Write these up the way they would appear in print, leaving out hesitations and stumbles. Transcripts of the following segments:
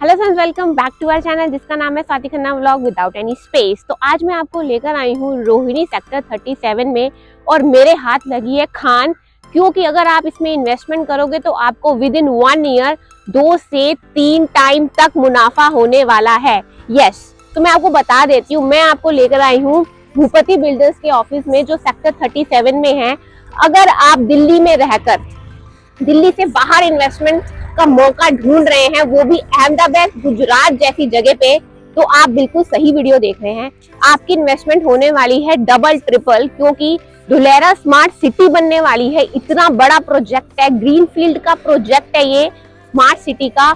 Hello friends, welcome back to our channel जिसका नाम है Swati Khanna vlog without any space. तो आज मैं आपको लेकर आई हूँ रोहिणी सेक्टर 37 में और मेरे हाथ लगी है खान, क्योंकि अगर आप इसमें इन्वेस्टमेंट करोगे तो आपको विद इन 1 ईयर 2 से 3 टाइम तक मुनाफा होने वाला है। यस, तो मैं आपको बता देती हूँ, मैं आपको लेकर आई हूँ भूपति बिल्डर्स के ऑफिस में जो सेक्टर 37 में है। अगर आप दिल्ली में रहकर दिल्ली से बाहर इन्वेस्टमेंट का मौका ढूंढ रहे हैं, वो भी अहमदाबाद गुजरात जैसी जगह पे, तो आप बिल्कुल सही वीडियो देख रहे हैं। आपकी इन्वेस्टमेंट होने वाली है डबल ट्रिपल, क्योंकि धुलेरा स्मार्ट सिटी बनने वाली है। इतना बड़ा प्रोजेक्ट है, ग्रीनफील्ड का प्रोजेक्ट है ये स्मार्ट सिटी का।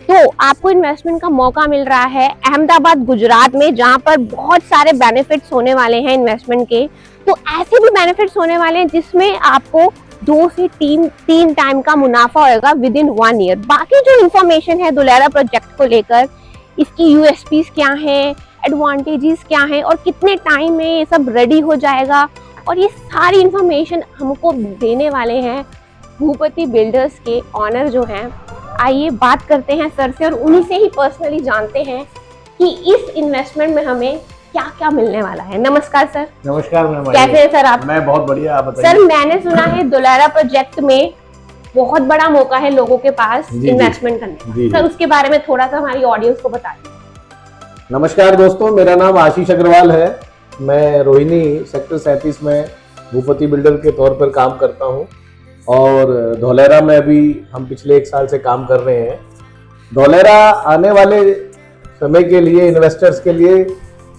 तो आपको इन्वेस्टमेंट का मौका मिल रहा है अहमदाबाद गुजरात में, जहां पर बहुत सारे बेनिफिट्स होने वाले हैं इन्वेस्टमेंट के। तो ऐसे भी बेनिफिट्स होने वाले हैं जिसमें आपको 2 से 3 टाइम का मुनाफा होगा विद इन 1 ईयर। बाकी जो इन्फॉर्मेशन है धुलेरा प्रोजेक्ट को लेकर, इसकी यूएसपीज क्या हैं, एडवांटेजेस क्या हैं और कितने टाइम में ये सब रेडी हो जाएगा, और ये सारी इन्फॉर्मेशन हमको देने वाले हैं भूपति बिल्डर्स के ऑनर जो हैं। आइए बात करते हैं सर से और उन्हीं से ही पर्सनली जानते हैं कि इस इन्वेस्टमेंट में हमें क्या क्या मिलने वाला है। नमस्कार सर। नमस्कार मैम। कैसे हैं सर आप? मैं बहुत बढ़िया, आप बताइए। सर, मैंने सुना है धुलेरा प्रोजेक्ट में बहुत बड़ा मौका है लोगों के पास इन्वेस्टमेंट करने का। सर, उसके बारे में थोड़ा सा हमारी ऑडियंस को बताइए। नमस्कार दोस्तों, मेरा नाम आशीष अग्रवाल है। मैं रोहिणी सेक्टर 37 में भूपति बिल्डर के तौर पर काम करता हूं और धुलेरा में अभी हम पिछले 1 साल से काम कर रहे हैं। धुलेरा आने वाले समय के लिए, इन्वेस्टर्स के लिए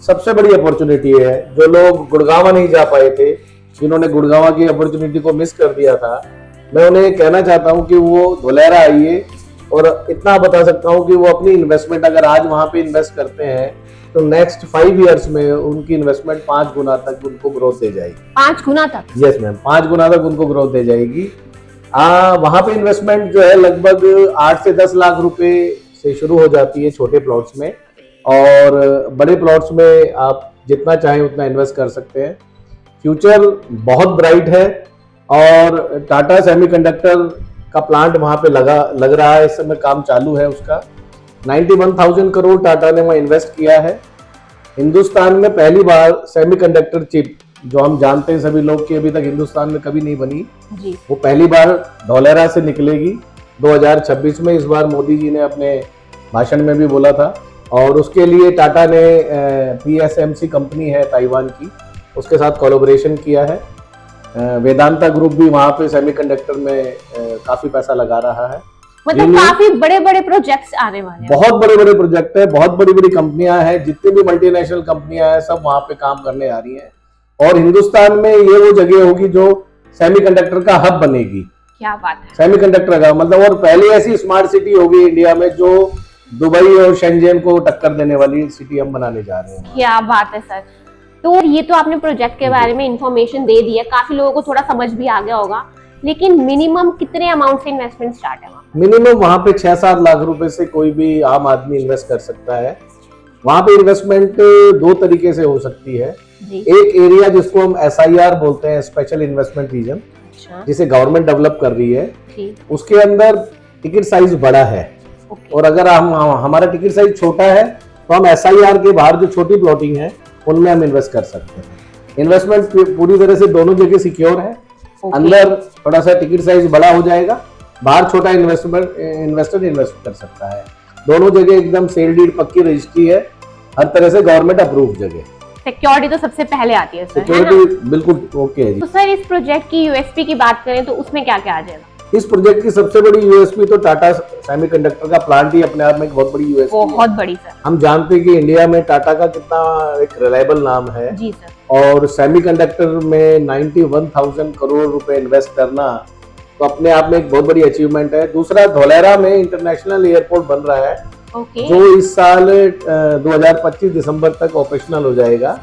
सबसे बड़ी अपॉर्चुनिटी है। जो लोग गुड़गांव नहीं जा पाए थे, जिन्होंने गुड़गांव की अपॉर्चुनिटी को मिस कर दिया था, मैं उन्हें कहना चाहता हूं कि वो धुलेरा आइए। और इतना बता सकता हूं कि वो अपनी इन्वेस्टमेंट अगर आज वहां पे इन्वेस्ट करते हैं तो नेक्स्ट 5 इयर्स में उनकी इन्वेस्टमेंट 5 गुना तक उनको ग्रोथ दे जाएगी। 5 गुना तक? यस मैम, 5 गुना तक उनको ग्रोथ दे जाएगी। वहां पे इन्वेस्टमेंट जो है लगभग 8 से 10 लाख रुपए से शुरू हो जाती है छोटे प्लॉट्स में, और बड़े प्लॉट्स में आप जितना चाहें उतना इन्वेस्ट कर सकते हैं। फ्यूचर बहुत ब्राइट है और टाटा सेमीकंडक्टर का प्लांट वहां पे लग रहा है, इस समय काम चालू है उसका। 91,000 करोड़ टाटा ने वहां इन्वेस्ट किया है। हिंदुस्तान में पहली बार सेमीकंडक्टर चिप, जो हम जानते हैं सभी लोग कि अभी तक हिंदुस्तान में कभी नहीं बनी जी, वो पहली बार धुलेरा से निकलेगी 2026 में। इस बार मोदी जी ने अपने भाषण में भी बोला था, और उसके लिए टाटा ने PSMC कंपनी है ताइवान की, उसके साथ कोलैबोरेशन किया है। वेदांता ग्रुप भी वहां पे सेमीकंडक्टर में काफी पैसा लगा रहा है। मतलब काफी बड़े बड़े प्रोजेक्ट्स आने वाले हैं। बहुत बड़े बड़े प्रोजेक्ट है, बहुत बड़ी बड़ी कंपनियां हैं, जितनी भी मल्टीनेशनल कंपनियां हैं सब वहां पे काम करने आ रही हैं। और हिंदुस्तान में ये वो जगह होगी जो सेमीकंडक्टर का हब बनेगी। क्या बात है। सेमीकंडक्टर का मतलब, और पहली ऐसी स्मार्ट सिटी होगी इंडिया में जो दुबई और शेंजन को टक्कर देने वाली सिटी हम बनाने जा रहे हैं। क्या बात है सर। तो ये तो आपने प्रोजेक्ट के बारे में इंफॉर्मेशन दे दी है, काफी लोगों को थोड़ा समझ भी आ गया होगा, लेकिन मिनिमम कितने अमाउंट से इन्वेस्टमेंट स्टार्ट है? मिनिमम वहां पे 6-7 लाख रुपए से कोई भी आम आदमी इन्वेस्ट कर सकता है। वहां पे इन्वेस्टमेंट 2 तरीके से हो सकती है। एक एरिया जिसको हम SIR बोलते हैं, स्पेशल इन्वेस्टमेंट रीजन, जिसे गवर्नमेंट डेवलप कर रही है, उसके अंदर टिकट साइज बड़ा है। और अगर हमारा टिकट साइज छोटा है तो हम SIR के बाहर जो छोटी प्लॉटिंग है उनमें हम इन्वेस्ट कर सकते हैं। इन्वेस्टमेंट पूरी तरह से दोनों जगह सिक्योर है। अंदर थोड़ा सा टिकट साइज बड़ा हो जाएगा, बाहर छोटा इन्वेस्टर इन्वेस्ट कर सकता है। दोनों जगह एकदम सेल डीड पक्की रजिस्ट्री है, हर तरह से गवर्नमेंट अप्रूव जगह। सिक्योरिटी तो सबसे पहले आती है सर, सिक्योरिटी बिल्कुल ओके है जी। तो सर, इस प्रोजेक्ट की यूएसपी की बात करें तो उसमें क्या क्या आ जाएगा? इस प्रोजेक्ट की सबसे बड़ी यूएसपी तो टाटा सेमीकंडक्टर का प्लांट ही अपने आप में एक बहुत बड़ी यूएसपी है। बहुत बड़ी सर। हम जानते हैं कि इंडिया में टाटा का कितना एक रिलायबल नाम है जी सर। और सेमीकंडक्टर में 91,000 करोड़ रुपए इन्वेस्ट करना तो अपने आप में एक बहुत बड़ी अचीवमेंट है। दूसरा, धुलेरा में इंटरनेशनल एयरपोर्ट बन रहा है, जो इस साल 2025 दिसंबर तक ऑपरेशनल हो जाएगा,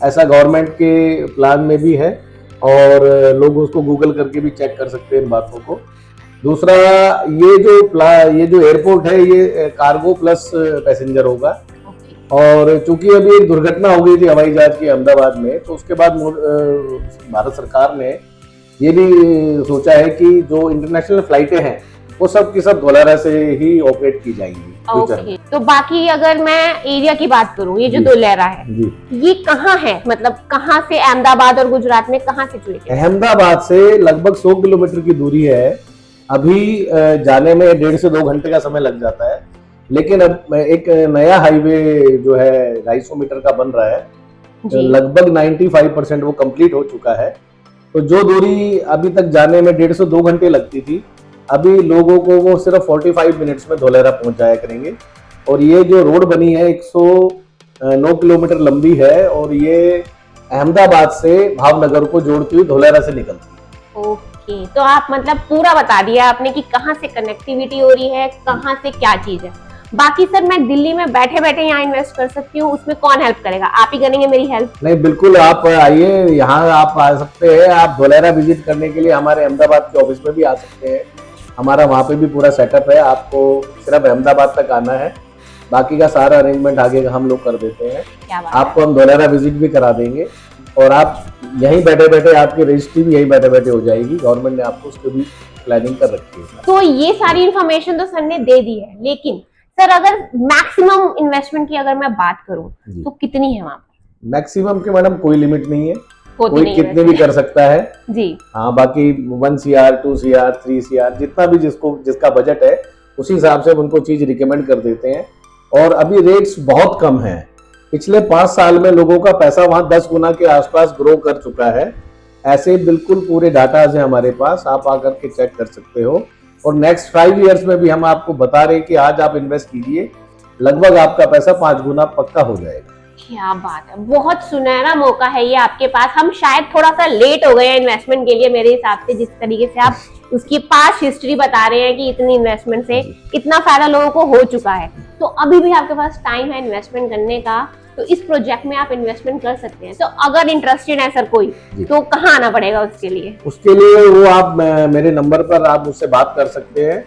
ऐसा गवर्नमेंट के प्लान में भी है, और लोग उसको गूगल करके भी चेक कर सकते हैं इन बातों को। दूसरा, ये जो एयरपोर्ट है ये कार्गो प्लस पैसेंजर होगा, और चूंकि अभी एक दुर्घटना हो गई थी हवाई जहाज की अहमदाबाद में, तो उसके बाद भारत सरकार ने ये भी सोचा है कि जो इंटरनेशनल फ्लाइटें हैं वो सब की सब धुलेरा से ही ऑपरेट की जाएंगी। फ्यूचर ओके, तो बाकी अगर मैं एरिया की बात करूं, ये जो जी। धोलेरा है जी। ये कहाँ है, मतलब कहाँ से, अहमदाबाद और गुजरात में कहाँ सिचुएटेड है? अहमदाबाद से लगभग 100 किलोमीटर की दूरी है। अभी जाने में 1.5 से 2 घंटे का समय लग जाता है, लेकिन अब एक नया हाईवे जो है 250 मीटर का बन रहा है, जी। लगभग 95% वो कंप्लीट हो चुका है। तो जो दूरी अभी तक जाने में 1.5 से 2 घंटे लगती थी, अभी लोगों को वो सिर्फ 45 मिनट्स में धोलेरा पहुंच जाया करेंगे। और ये जो रोड बनी है 109 किलोमीटर लंबी है, और ये अहमदाबाद से भावनगर को जोड़ती हुई धोलेरा से निकलती है। ओके, तो आप मतलब पूरा बता दिया आपने कि कहाँ से कनेक्टिविटी हो रही है, कहाँ से क्या चीज है। बाकी सर मैं दिल्ली में बैठे बैठे यहाँ इन्वेस्ट कर सकती हूँ, उसमें कौन हेल्प करेगा? आप ही करेंगे मेरी हेल्प? नहीं, बिल्कुल आप आइए, यहाँ आप आ सकते हैं। आप धोलेरा विजिट करने के लिए हमारे अहमदाबाद के ऑफिस में भी आ सकते हैं। हमारा वहाँ पे भी पूरा सेटअप है, आपको सिर्फ अहमदाबाद तक आना है, बाकी का सारा अरेंजमेंट आगे का हम लोग कर देते हैं। क्या बात आपको हम धोलेरा विजिट भी करा देंगे, और आप यहीं बैठे बैठे आपकी रजिस्ट्री भी यहीं बैठे बैठे हो जाएगी। गवर्नमेंट ने आपको उसकी भी प्लानिंग कर रखी है। तो ये सारी इन्फॉर्मेशन तो सर ने दे दी है, लेकिन सर अगर मैक्सिमम इन्वेस्टमेंट की अगर मैं बात करूं तो कितनी है वहां पर? मैक्सिमम की मैडम कोई लिमिट नहीं है, होती कोई नहीं कितने वैसे। भी कर सकता है जी। हाँ, बाकी 1 CR 2 CR 3 CR जितना भी जिसका बजट है उसी हिसाब से हम उनको चीज रिकमेंड कर देते हैं। और अभी रेट्स बहुत कम हैं। पिछले 5 साल में लोगों का पैसा वहां 10 गुना के आसपास ग्रो कर चुका है। ऐसे बिल्कुल पूरे डाटा है हमारे पास, आप आकर के चेक कर सकते हो। और नेक्स्ट 5 इयर्स में भी हम आपको बता रहे हैं कि आज आप इन्वेस्ट कीजिए, लगभग आपका पैसा 5 गुना पक्का हो जाएगा। क्या बात है, बहुत सुनहरा मौका है ये आपके पास। हम शायद थोड़ा सा लेट हो गए हैं इन्वेस्टमेंट के लिए मेरे हिसाब से, जिस तरीके से आप उसकी पास्ट हिस्ट्री बता रहे हैं कि इतनी इन्वेस्टमेंट से इतना फायदा लोगों को हो चुका है। तो अभी भी आपके पास टाइम है इन्वेस्टमेंट करने का, तो इस प्रोजेक्ट में आप इन्वेस्टमेंट कर सकते हैं। तो अगर इंटरेस्टेड है सर कोई, तो कहाँ आना पड़ेगा उसके लिए? उसके लिए वो आप मेरे नंबर पर आप मुझसे बात कर सकते हैं,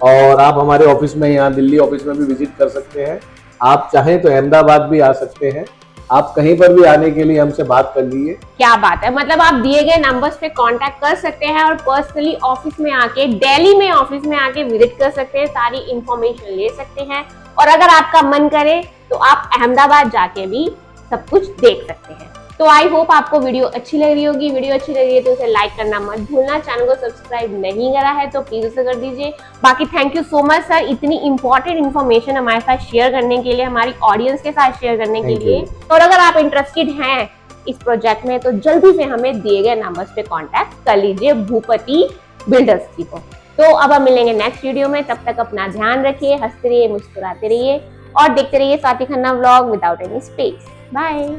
और आप हमारे ऑफिस में यहाँ दिल्ली ऑफिस में भी विजिट कर सकते हैं। आप चाहें तो अहमदाबाद भी आ सकते हैं। आप कहीं पर भी आने के लिए हमसे बात कर लीजिए। क्या बात है, मतलब आप दिए गए नंबर्स पे कांटेक्ट कर सकते हैं और पर्सनली ऑफिस में आके, दिल्ली में ऑफिस में आके विजिट कर सकते हैं, सारी इंफॉर्मेशन ले सकते हैं। और अगर आपका मन करे तो आप अहमदाबाद जाके भी सब कुछ देख सकते हैं। तो आई होप आपको वीडियो अच्छी लग रही होगी। वीडियो अच्छी लग रही है तो उसे लाइक करना मत भूलना। चैनल को सब्सक्राइब नहीं करा है तो प्लीज उसे कर दीजिए। बाकी thank you so much sir, इतनी इंपॉर्टेंट इन्फॉर्मेशन हमारे साथ शेयर करने के लिए, हमारी ऑडियंस के साथ शेयर करने के लिए। और अगर आप इंटरेस्टेड हैं इस प्रोजेक्ट में तो जल्दी से हमें दिए गए नंबर्स पे कॉन्टेक्ट कर लीजिए, भूपति बिल्डर्स जी को। तो अब हम मिलेंगे नेक्स्ट वीडियो में, तब तक अपना ध्यान रखिए, हंसते रहिए, मुस्कुराते रहिए और देखते रहिए Swati Khanna vlog without any space. Bye.